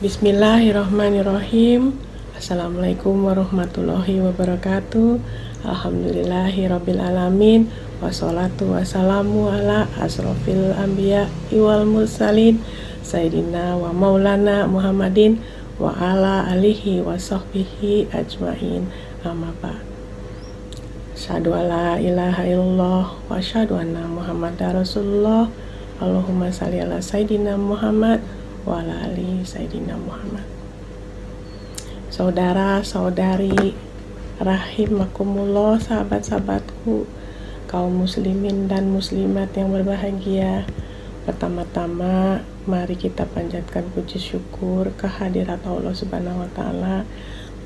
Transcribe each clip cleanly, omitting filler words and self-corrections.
Bismillahirrahmanirrahim. Assalamualaikum warahmatullahi wabarakatuh. Alhamdulillahirabbil alamin. Wassalatu wassalamu ala asrofil anbiya wal mursalin Sayyidina wa maulana Muhammadin wa ala alihi wa sahbihi ajmain. Amma ba'd. Asyhadu alla ilaha illallah wa asyhadu anna Muhammadar Rasulullah. Allahumma shalli ala Sayyidina Muhammad wa ala ali Sayyidina Muhammad. Saudara-saudari rahimakumullah, sahabat-sahabatku, kaum muslimin dan muslimat yang berbahagia. Pertama-tama mari kita panjatkan puji syukur kehadirat Allah Subhanahu wa taala,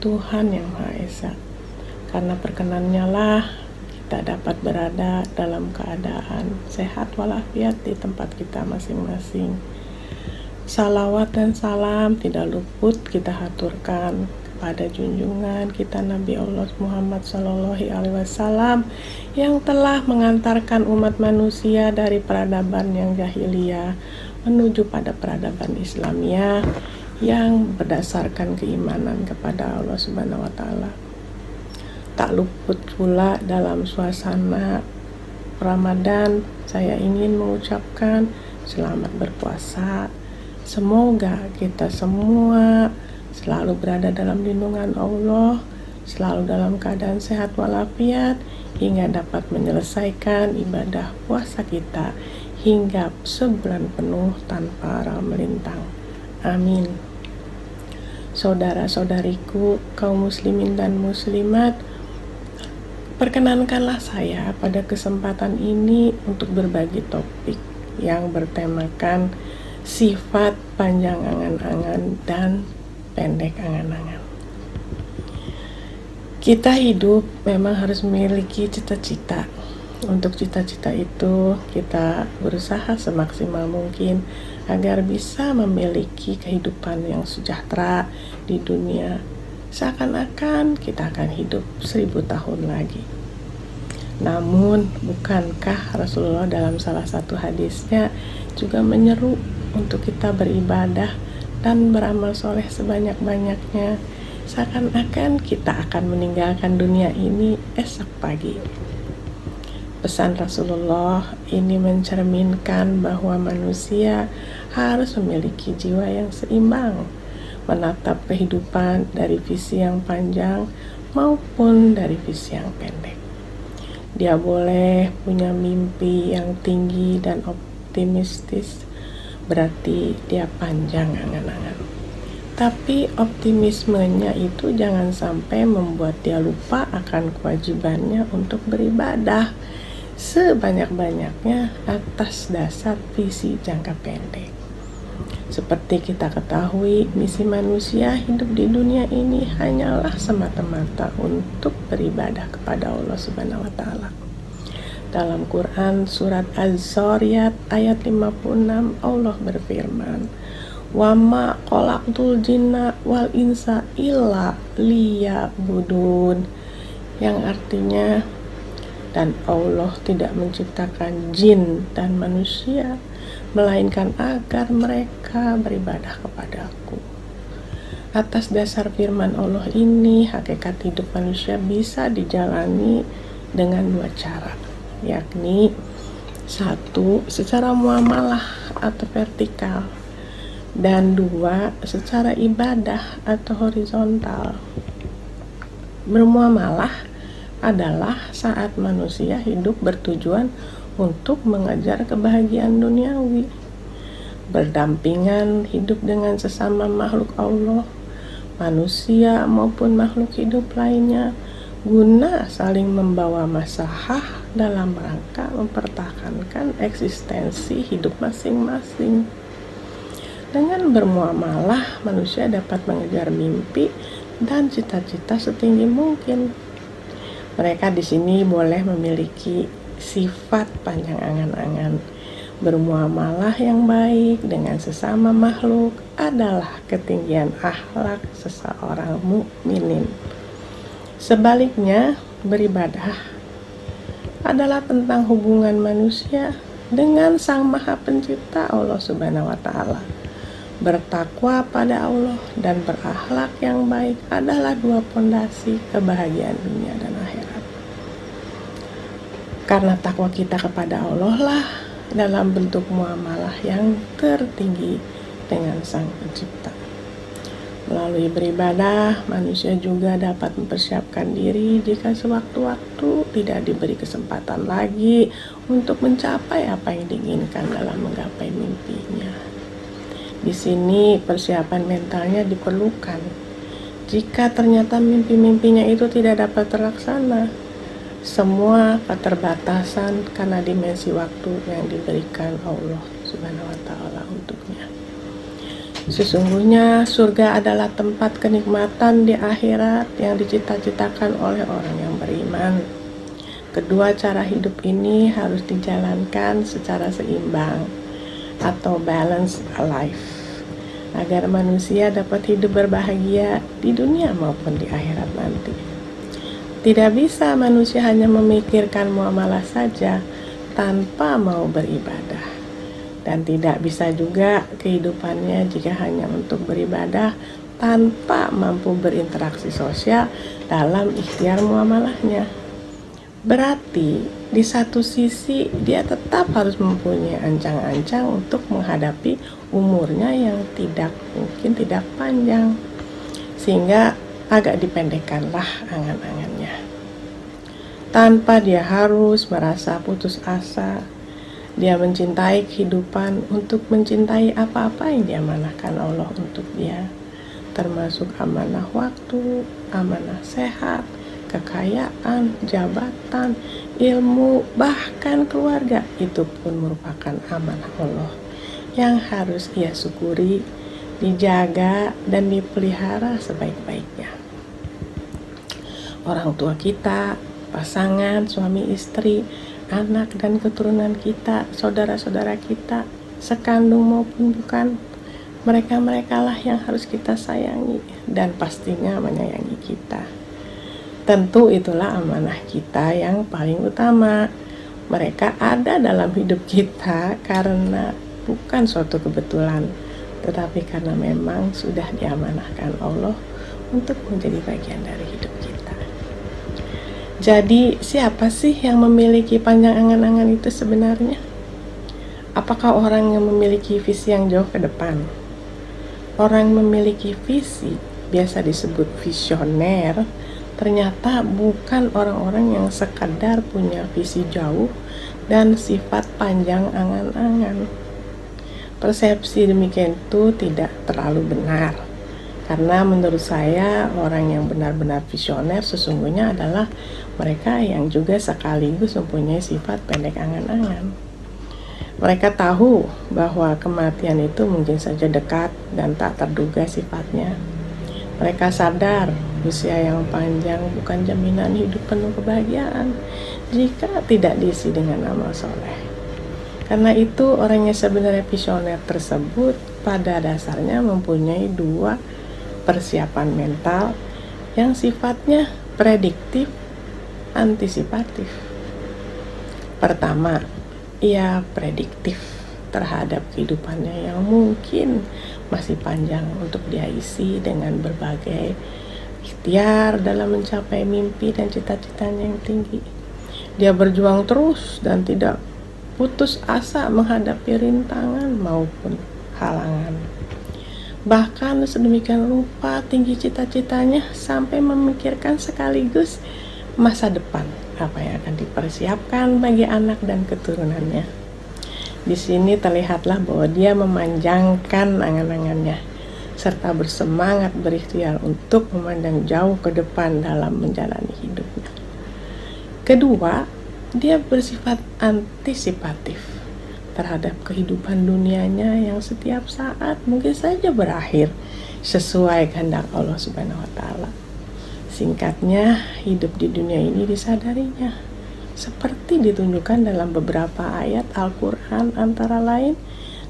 Tuhan yang Maha Esa. Karena perkenannya lah kita dapat berada dalam keadaan sehat walafiat di tempat kita masing-masing. Salawat dan salam tidak luput kita haturkan kepada junjungan kita Nabi Allah Muhammad SAW yang telah mengantarkan umat manusia dari peradaban yang jahiliyah menuju pada peradaban Islamiyah yang berdasarkan keimanan kepada Allah Subhanahu wa taala. Tak luput pula dalam suasana Ramadan saya ingin mengucapkan selamat berpuasa. Semoga kita semua selalu berada dalam lindungan Allah, selalu dalam keadaan sehat walafiat, hingga dapat menyelesaikan ibadah puasa kita hingga sebulan penuh tanpa rau melintang. Amin. Saudara-saudariku, kaum muslimin dan muslimat, perkenankanlah saya pada kesempatan ini untuk berbagi topik yang bertemakan sifat panjang angan-angan dan pendek angan-angan. Kita hidup memang harus memiliki cita-cita. Untuk cita-cita itu kita berusaha semaksimal mungkin agar bisa memiliki kehidupan yang sejahtera di dunia. Seakan-akan kita akan hidup 1000 tahun lagi. Namun, bukankah Rasulullah dalam salah satu hadisnya juga menyeru untuk kita beribadah dan beramal soleh sebanyak-banyaknya, seakan-akan kita akan meninggalkan dunia ini esok pagi. Pesan Rasulullah ini mencerminkan bahwa manusia harus memiliki jiwa yang seimbang, menatap kehidupan dari visi yang panjang maupun dari visi yang pendek. Dia boleh punya mimpi yang tinggi dan optimistis, berarti dia panjang angan-angan. Tapi optimismenya itu jangan sampai membuat dia lupa akan kewajibannya untuk beribadah sebanyak-banyaknya atas dasar visi jangka pendek. Seperti kita ketahui, misi manusia hidup di dunia ini hanyalah semata-mata untuk beribadah kepada Allah Subhanahu wa taala. Dalam Quran surat Az-Zariyat ayat 56 Allah berfirman, "Wa ma khalaqtul jinna wal insa illa liya'budun," yang artinya, dan Allah tidak menciptakan jin dan manusia melainkan agar mereka beribadah kepada-Ku. Atas dasar firman Allah ini, hakikat hidup manusia bisa dijalani dengan dua cara, yakni satu, secara muamalah atau vertikal, dan dua, secara ibadah atau horizontal. Bermuamalah adalah saat manusia hidup bertujuan untuk mengejar kebahagiaan duniawi, berdampingan hidup dengan sesama makhluk Allah, manusia maupun makhluk hidup lainnya, guna saling membawa maslahah dalam rangka mempertahankan eksistensi hidup masing-masing. Dengan bermuamalah, manusia dapat mengejar mimpi dan cita-cita setinggi mungkin. Mereka di sini boleh memiliki sifat panjang angan-angan. Bermuamalah yang baik dengan sesama makhluk adalah ketinggian akhlak seseorang mukminin. Sebaliknya, beribadah adalah tentang hubungan manusia dengan Sang Maha Pencipta Allah Subhanahu wa taala. Bertakwa pada Allah dan berakhlak yang baik adalah dua pondasi kebahagiaan dunia dan akhirat. Karena takwa kita kepada Allah lah dalam bentuk muamalah yang tertinggi dengan Sang Pencipta. Melalui beribadah, manusia juga dapat mempersiapkan diri jika sewaktu-waktu tidak diberi kesempatan lagi untuk mencapai apa yang diinginkan dalam menggapai mimpinya. Di sini persiapan mentalnya diperlukan. Jika ternyata mimpi-mimpinya itu tidak dapat terlaksana, semua keterbatasan karena dimensi waktu yang diberikan Allah Subhanahu wa Ta'ala untuknya. Sesungguhnya surga adalah tempat kenikmatan di akhirat yang dicita-citakan oleh orang yang beriman. Kedua cara hidup ini harus dijalankan secara seimbang atau balance life, agar manusia dapat hidup berbahagia di dunia maupun di akhirat nanti. Tidak bisa manusia hanya memikirkan muamalah saja tanpa mau beribadah, dan tidak bisa juga kehidupannya jika hanya untuk beribadah tanpa mampu berinteraksi sosial dalam ikhtiar muamalahnya. Berarti di satu sisi dia tetap harus mempunyai ancang-ancang untuk menghadapi umurnya yang mungkin tidak panjang, sehingga agak dipendekkanlah angan-angannya. Tanpa dia harus merasa putus asa, dia mencintai kehidupan untuk mencintai apa-apa yang diamanahkan Allah untuk dia, termasuk amanah waktu, amanah sehat, kekayaan, jabatan, ilmu, bahkan keluarga. Itu pun merupakan amanah Allah yang harus ia syukuri, dijaga, dan dipelihara sebaik-baiknya. Orang tua kita, pasangan, suami istri, anak dan keturunan kita, saudara-saudara kita, sekandung maupun bukan, mereka-merekalah yang harus kita sayangi dan pastinya menyayangi kita. Tentu itulah amanah kita yang paling utama. Mereka ada dalam hidup kita karena bukan suatu kebetulan, tetapi karena memang sudah diamanahkan Allah untuk menjadi bagian dari hidup kita. Jadi, siapa sih yang memiliki panjang angan-angan itu sebenarnya? Apakah orang yang memiliki visi yang jauh ke depan? Orang yang memiliki visi, biasa disebut visioner, ternyata bukan orang-orang yang sekadar punya visi jauh dan sifat panjang angan-angan. Persepsi demikian itu tidak terlalu benar, karena menurut saya orang yang benar-benar visioner sesungguhnya adalah mereka yang juga sekaligus mempunyai sifat pendek angan-angan. Mereka tahu bahwa kematian itu mungkin saja dekat dan tak terduga sifatnya. Mereka sadar usia yang panjang bukan jaminan hidup penuh kebahagiaan jika tidak diisi dengan amal soleh. Karena itu orang yang sebenarnya visioner tersebut pada dasarnya mempunyai dua persiapan mental yang sifatnya prediktif, antisipatif. Pertama, ia prediktif terhadap kehidupannya yang mungkin masih panjang untuk dia isi dengan berbagai ikhtiar dalam mencapai mimpi dan cita-citanya yang tinggi. Dia berjuang terus dan tidak putus asa menghadapi rintangan maupun halangan. Bahkan sedemikian rupa tinggi cita-citanya sampai memikirkan sekaligus masa depan, apa yang akan dipersiapkan bagi anak dan keturunannya. Di sini terlihatlah bahwa dia memanjangkan angan-angannya serta bersemangat berikhtiar untuk memandang jauh ke depan dalam menjalani hidupnya. Kedua, dia bersifat antisipatif terhadap kehidupan dunianya yang setiap saat mungkin saja berakhir sesuai kehendak Allah Subhanahu wa Ta'ala. Singkatnya, hidup di dunia ini disadarinya, seperti ditunjukkan dalam beberapa ayat Al-Quran, antara lain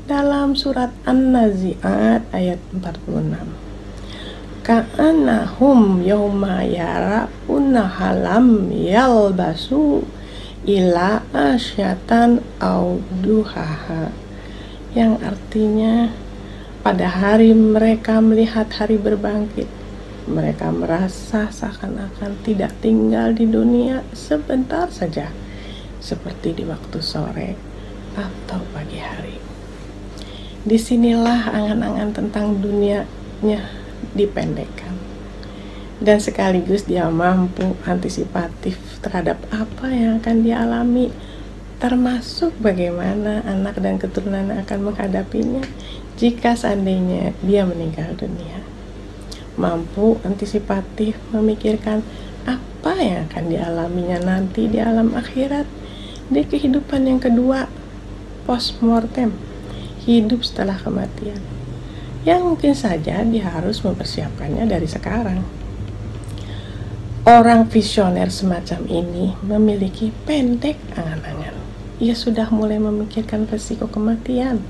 dalam surat An-Nazi'at ayat 46. Ka'annahum yawma yara'una halam yalbasu ila asyatan au duhaha, yang artinya pada hari mereka melihat hari berbangkit, mereka merasa seakan-akan tidak tinggal di dunia sebentar saja, seperti di waktu sore atau pagi hari. Disinilah angan-angan tentang dunianya dipendekkan, dan sekaligus dia mampu antisipatif terhadap apa yang akan dialami, termasuk bagaimana anak dan keturunan akan menghadapinya jika seandainya dia meninggal dunia. Mampu antisipatif memikirkan apa yang akan dialaminya nanti di alam akhirat, di kehidupan yang kedua, post-mortem, hidup setelah kematian, yang mungkin saja dia harus mempersiapkannya dari sekarang. Orang visioner semacam ini memiliki pendek angan-angan. Ia sudah mulai memikirkan resiko kematian.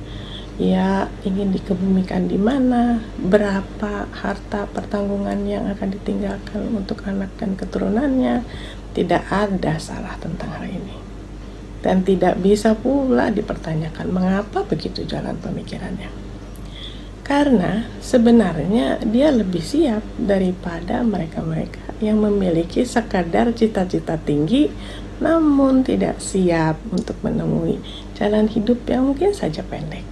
Ia ingin dikebumikan di mana, berapa harta pertanggungan yang akan ditinggalkan untuk anak dan keturunannya. Tidak ada salah tentang hal ini. Dan tidak bisa pula dipertanyakan mengapa begitu jalan pemikirannya. Karena sebenarnya dia lebih siap daripada mereka-mereka yang memiliki sekadar cita-cita tinggi namun tidak siap untuk menemui jalan hidup yang mungkin saja pendek.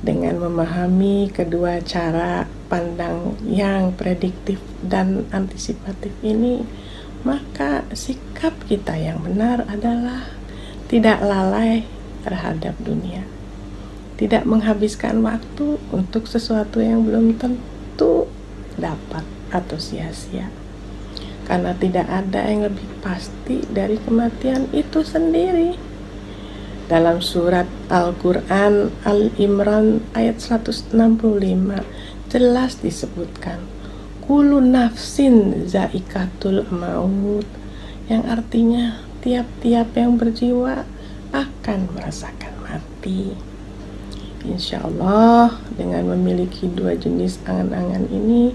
Dengan memahami kedua cara pandang yang prediktif dan antisipatif ini, maka sikap kita yang benar adalah tidak lalai terhadap dunia, tidak menghabiskan waktu untuk sesuatu yang belum tentu dapat atau sia-sia, karena tidak ada yang lebih pasti dari kematian itu sendiri. Dalam surat Al-Quran Al-Imran ayat 165 jelas disebutkan kullu nafsin zaikatul maut, yang artinya tiap-tiap yang berjiwa akan merasakan mati. Insya Allah dengan memiliki dua jenis angan-angan ini,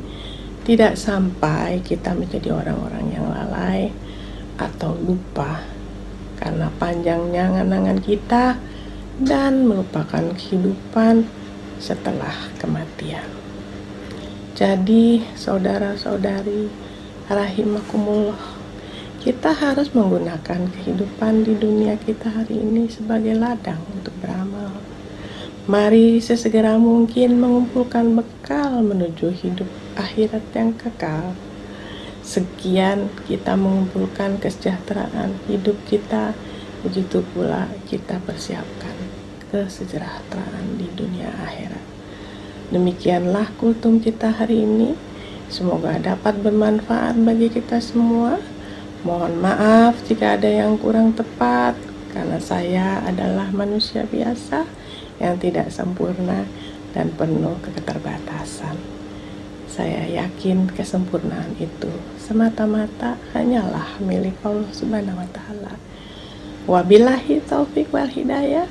tidak sampai kita menjadi orang-orang yang lalai atau lupa karena panjangnya angan-angan kita dan melupakan kehidupan setelah kematian. Jadi saudara-saudari rahimakumullah, kita harus menggunakan kehidupan di dunia kita hari ini sebagai ladang untuk beramal. Mari sesegera mungkin mengumpulkan bekal menuju hidup akhirat yang kekal. Sekian kita mengumpulkan kesejahteraan hidup kita, begitu pula kita persiapkan kesejahteraan di dunia akhirat. Demikianlah kultum kita hari ini. Semoga dapat bermanfaat bagi kita semua. Mohon maaf jika ada yang kurang tepat, karena saya adalah manusia biasa yang tidak sempurna dan penuh keterbatasan. Saya yakin kesempurnaan itu semata-mata hanyalah milik Allah Subhanahu wa Ta'ala. Wabillahi taufik wal hidayah.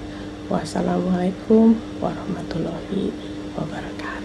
Wassalamualaikum warahmatullahi wabarakatuh.